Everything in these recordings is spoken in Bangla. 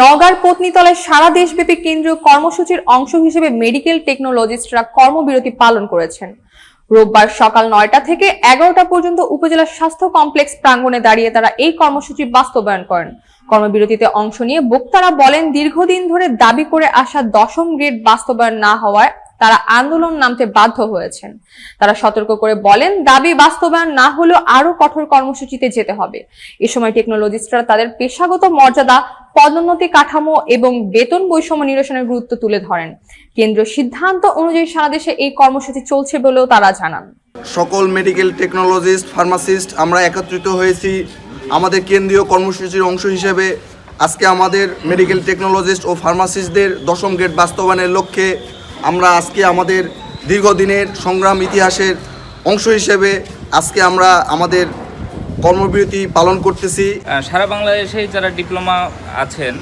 নওগাঁর পত্নীতলায় সারা দেশব্যাপী কেন্দ্রীয় কর্মসূচির অংশ হিসেবে মেডিকেল টেকনোলজিস্টরা কর্মবিরতি পালন করেছেন। রোববার সকাল ৯টা থেকে ১১টা পর্যন্ত উপজেলা স্বাস্থ্য কমপ্লেক্স প্রাঙ্গণে দাঁড়িয়ে তারা এই কর্মসূচি বাস্তবায়ন করেন। কর্মবিরতিতে অংশ নিয়ে বক্তারা বলেন, দীর্ঘদিন ধরে দাবি করে আসা ১০ম গ্রেড বাস্তবায়ন না হওয়ায় তারা আন্দোলন নামতে বাধ্য হয়েছেন। তারা সতর্ক করে বলেন, দাবি বাস্তবায়ন না হলেও আরো কঠোর কর্মসূচিতে যেতে হবে। এ সময় টেকনোলজিস্টরা তাদের পেশাগত মর্যাদা, পদোন্নতি কাঠামো এবং বেতন বৈষম্য নিরসনের গুরুত্ব তুলে ধরেন। কেন্দ্রীয় সিদ্ধান্ত অনুযায়ী সারা দেশে এই কর্মসূচি চলছে বলেও তারা জানান। সকল মেডিকেল টেকনোলজিস্ট, ফার্মাসিস্ট আমরা একত্রিত হয়েছি আমাদের কেন্দ্রীয় কর্মসূচির অংশ হিসেবে। আজকে আমাদের মেডিকেল টেকনোলজিস্ট ও ফার্মাসিস্টদের ১০ম গ্রেড বাস্তবায়নের লক্ষ্যে আমরা আজকে আমাদের দীর্ঘদিনের সংগ্রাম ইতিহাসের অংশ হিসেবে আজকে আমরা আমাদের কর্মবিরতি পালন করতেছি। সারা বাংলাদেশে যারা ডিপ্লোমা আছেন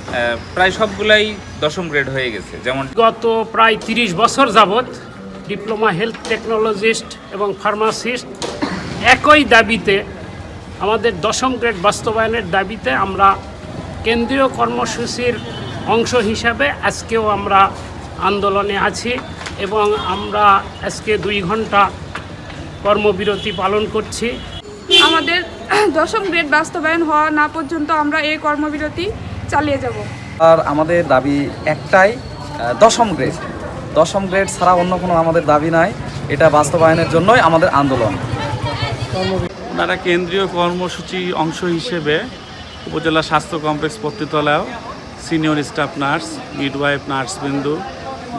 প্রায় সবগুলাই ১০ম গ্রেড হয়ে গেছে। যেমন গত প্রায় ৩০ বছর যাবৎ ডিপ্লোমা হেলথ টেকনোলজিস্ট এবং ফার্মাসিস্ট একই দাবিতে, আমাদের ১০ম গ্রেড বাস্তবায়নের দাবিতে আমরা কেন্দ্রীয় কর্মসূচির অংশ হিসাবে আজকেও আমরা আন্দোলনে আছি এবং আমরা আজকে ২ ঘন্টা কর্মবিরতি পালন করছি। আমাদের ১০ম গ্রেড বাস্তবায়ন হওয়া না পর্যন্ত আমরা এই কর্মবিরতি চালিয়ে যাব। আর আমাদের দাবি একটাই, ১০ম গ্রেড। ১০ম গ্রেড ছাড়া অন্য কোনো আমাদের দাবি নাই। এটা বাস্তবায়নের জন্যই আমাদের আন্দোলন। তারা কেন্দ্রীয় কর্মসূচি অংশ হিসেবে উপজেলা স্বাস্থ্য কমপ্লেক্স পত্নীতলায় সিনিয়র স্টাফ নার্স, মিডওয়াইফ নার্সবৃন্দু,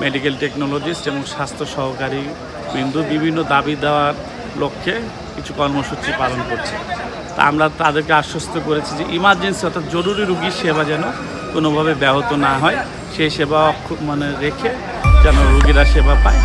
মেডিকেল টেকনোলজিস্ট এবং স্বাস্থ্য সহকারী বিন্দু বিভিন্ন দাবি দেওয়ার লক্ষ্যে কিছু কর্মসূচি পালন করছে। তা আমরা তাদেরকে আশ্বস্ত করেছি যে ইমার্জেন্সি অর্থাৎ জরুরি রোগীর সেবা যেন কোনোভাবে ব্যাহত না হয়, সেই সেবা রেখে যেন রোগীরা সেবা পায়।